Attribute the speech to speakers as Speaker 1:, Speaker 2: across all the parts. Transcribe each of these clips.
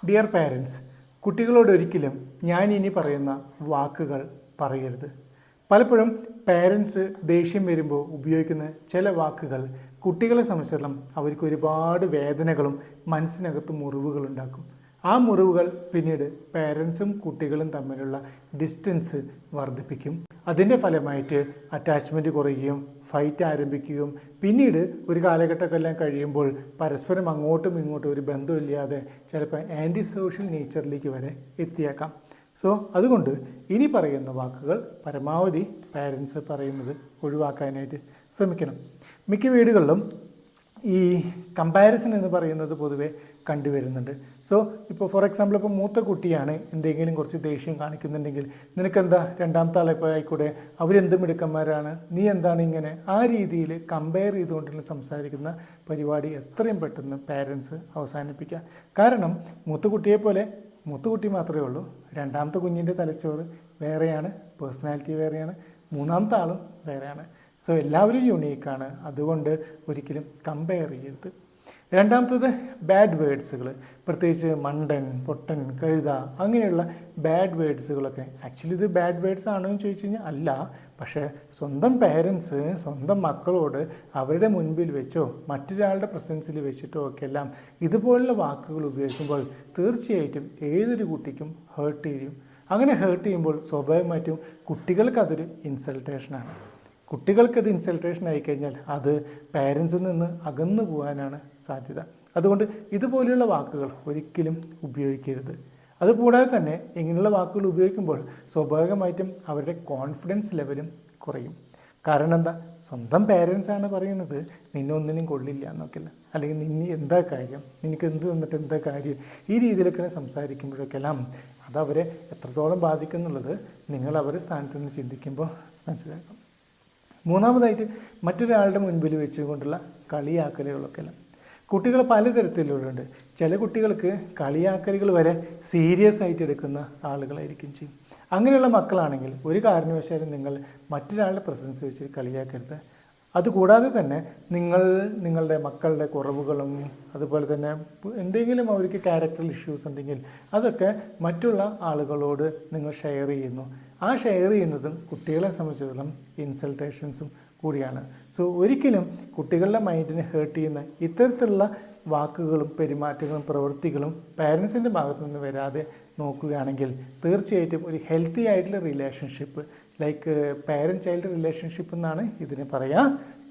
Speaker 1: Dear parents, കുട്ടികളോട് ഒരിക്കലും ഞാൻ ഇനി പറയുന്ന വാക്കുകൾ പറയരുത്. പലപ്പോഴും പാരൻസ് ദേഷ്യം വരുമ്പോൾ ഉപയോഗിക്കുന്ന ചില വാക്കുകൾ കുട്ടികളെ സംബന്ധിച്ചിടത്തോളം അവർക്ക് ഒരുപാട് വേദനകളും മനസ്സിനകത്ത് മുറിവുകളുണ്ടാക്കും. ആ മുറിവുകൾ പിന്നീട് പാരൻസും കുട്ടികളും തമ്മിലുള്ള ഡിസ്റ്റൻസ് വർദ്ധിപ്പിക്കും. അതിൻ്റെ ഫലമായിട്ട് അറ്റാച്ച്മെൻറ്റ് കുറയുകയും ഫൈറ്റ് ആരംഭിക്കുകയും പിന്നീട് ഒരു കാലഘട്ടമെല്ലാം കഴിയുമ്പോൾ പരസ്പരം അങ്ങോട്ടും ഇങ്ങോട്ടും ഒരു ബന്ധമില്ലാതെ ചിലപ്പോൾ ആൻറ്റി സോഷ്യൽ നേച്ചറിലേക്ക് വരെ എത്തിയേക്കാം. അതുകൊണ്ട് ഇനി പറയുന്ന വാക്കുകൾ പരമാവധി പാരൻസ് പറയുന്നത് ഒഴിവാക്കാനായിട്ട് ശ്രമിക്കണം. മിക്ക വീടുകളിലും ഈ കമ്പാരിസൺ എന്ന് പറയുന്നത് പൊതുവെ കണ്ടുവരുന്നുണ്ട്. ഇപ്പോൾ ഫോർ എക്സാമ്പിൾ ഇപ്പോൾ മൂത്ത കുട്ടിയാണ് എന്തെങ്കിലും കുറച്ച് ദേഷ്യം കാണിക്കുന്നുണ്ടെങ്കിൽ നിനക്കെന്താ രണ്ടാമത്തെ ആളെ ഇപ്പോൾ ആയിക്കൂടെ, അവരെന്ത് മിടുക്കന്മാരാണ്, നീ എന്താണ് ഇങ്ങനെ, ആ രീതിയിൽ കമ്പയർ ചെയ്തുകൊണ്ടുള്ള സംസാരിക്കുന്ന പരിപാടി എത്രയും പെട്ടെന്ന് പാരൻസ് അവസാനിപ്പിക്കുക. കാരണം മൂത്ത കുട്ടിയെ പോലെ മൂത്ത കുട്ടി മാത്രമേ ഉള്ളൂ, രണ്ടാമത്തെ കുഞ്ഞിൻ്റെ തലച്ചോറ് വേറെയാണ്, പേഴ്സണാലിറ്റി വേറെയാണ്, മൂന്നാമത്തെ ആളും വേറെയാണ്. എല്ലാവരും യുണീക്കാണ്. അതുകൊണ്ട് ഒരിക്കലും കമ്പയർ ചെയ്യരുത്. രണ്ടാമത്തത് ബാഡ് വേർഡ്സുകൾ, പ്രത്യേകിച്ച് മണ്ടൻ, പൊട്ടൻ, കഴുത, അങ്ങനെയുള്ള ബാഡ് വേർഡ്സുകളൊക്കെ. ആക്ച്വലി ഇത് ബാഡ് വേർഡ്സ് ആണോ എന്ന് ചോദിച്ചു കഴിഞ്ഞാൽ അല്ല. പക്ഷേ സ്വന്തം പേരൻസ് സ്വന്തം മക്കളോട് അവരുടെ മുൻപിൽ വെച്ചോ മറ്റൊരാളുടെ പ്രസൻസിൽ വെച്ചിട്ടോ ഒക്കെ എല്ലാം ഇതുപോലുള്ള വാക്കുകൾ ഉപയോഗിക്കുമ്പോൾ തീർച്ചയായിട്ടും ഏതൊരു കുട്ടിക്കും ഹേർട്ട് ചെയ്യും. അങ്ങനെ ഹേർട്ട് ചെയ്യുമ്പോൾ സ്വാഭാവികമായിട്ടും കുട്ടികൾക്കതൊരു ഇൻസൾട്ടേഷനാണ്. കുട്ടികൾക്കത് ഇൻസൾട്ടേഷൻ ആയിക്കഴിഞ്ഞാൽ അത് പാരൻസിൽ നിന്ന് അകന്നു പോകാനാണ് സാധ്യത. അതുകൊണ്ട് ഇതുപോലെയുള്ള വാക്കുകൾ ഒരിക്കലും ഉപയോഗിക്കരുത്. അതുകൂടാതെ തന്നെ ഇങ്ങനെയുള്ള വാക്കുകൾ ഉപയോഗിക്കുമ്പോൾ സ്വാഭാവികമായിട്ടും അവരുടെ കോൺഫിഡൻസ് ലെവലും കുറയും. കാരണം എന്താ, സ്വന്തം പേരൻസാണ് പറയുന്നത് നിന്നെ ഒന്നിനും കൊള്ളില്ല എന്നൊക്കെയല്ല, അല്ലെങ്കിൽ നിന്നെ എന്താ കാര്യം, നിനക്ക് എന്ത് തന്നിട്ട് എന്താ കാര്യം, ഈ രീതിയിലൊക്കെ സംസാരിക്കുമ്പോഴൊക്കെല്ലാം അതവരെ എത്രത്തോളം ബാധിക്കുന്നുള്ളത് നിങ്ങൾ അവരുടെ സ്ഥാനത്ത് നിന്ന് ചിന്തിക്കുമ്പോൾ മനസ്സിലാക്കാം. മൂന്നാമതായിട്ട് മറ്റൊരാളുടെ മുൻപിൽ വെച്ചുകൊണ്ടുള്ള കളിയാക്കലുകളൊക്കെ എല്ലാം കുട്ടികൾ പലതരത്തിലുണ്ട്. ചില കുട്ടികൾക്ക് കളിയാക്കലുകൾ വരെ സീരിയസ് ആയിട്ട് എടുക്കുന്ന ആളുകളായിരിക്കും ചെയ്യും. അങ്ങനെയുള്ള മക്കളാണെങ്കിൽ ഒരു കാരണവശാലും നിങ്ങൾ മറ്റൊരാളുടെ പ്രസൻസ് വെച്ച് കളിയാക്കരുത്. അതുകൂടാതെ തന്നെ നിങ്ങളുടെ മക്കളുടെ കുറവുകളും അതുപോലെ തന്നെ എന്തെങ്കിലും അവർക്ക് ക്യാരക്ടർ ഇഷ്യൂസ് ഉണ്ടെങ്കിൽ അതൊക്കെ മറ്റുള്ള ആളുകളോട് നിങ്ങൾ ഷെയർ ചെയ്യുന്നു. ആ ഷെയർ ചെയ്യുന്നതും കുട്ടികളെ സംബന്ധിച്ചിടത്തോളം ഇൻസൾട്ടേഷൻസും കൂടിയാണ്. ഒരിക്കലും കുട്ടികളുടെ മൈൻഡിനെ ഹേർട്ട് ചെയ്യുന്ന ഇത്തരത്തിലുള്ള വാക്കുകളും പെരുമാറ്റങ്ങളും പ്രവൃത്തികളും പാരൻസിൻ്റെ ഭാഗത്തു നിന്ന് വരാതെ നോക്കുകയാണെങ്കിൽ തീർച്ചയായിട്ടും ഒരു ഹെൽത്തി ആയിട്ടുള്ള relationship, like parent child relationship എന്നാണ് ഇതിന് പറയുക,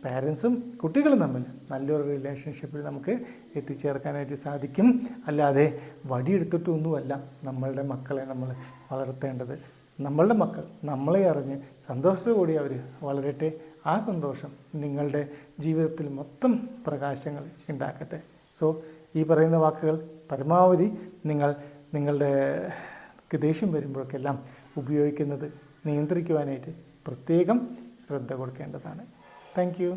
Speaker 1: പാരൻസും കുട്ടികളും തമ്മിൽ നല്ലൊരു റിലേഷൻഷിപ്പിൽ നമുക്ക് എത്തിച്ചേർക്കാനായിട്ട് സാധിക്കും. അല്ലാതെ വടിയെടുത്തിട്ടൊന്നുമല്ല നമ്മളുടെ മക്കളെ നമ്മൾ വളർത്തേണ്ടത്. നമ്മളുടെ മക്കൾ നമ്മളെ അറിഞ്ഞ് സന്തോഷത്തോടുകൂടി അവർ വളരട്ടെ. ആ സന്തോഷം നിങ്ങളുടെ ജീവിതത്തിൽ മൊത്തം പ്രകാശങ്ങൾ ഉണ്ടാക്കട്ടെ. ഈ പറയുന്ന വാക്കുകൾ പരമാവധി നിങ്ങളുടെ ദേഷ്യം വരുമ്പോഴൊക്കെല്ലാം ഉപയോഗിക്കുന്നത് നിയന്ത്രിക്കുവാനായിട്ട് പ്രത്യേകം ശ്രദ്ധ കൊടുക്കേണ്ടതാണ്. Thank you.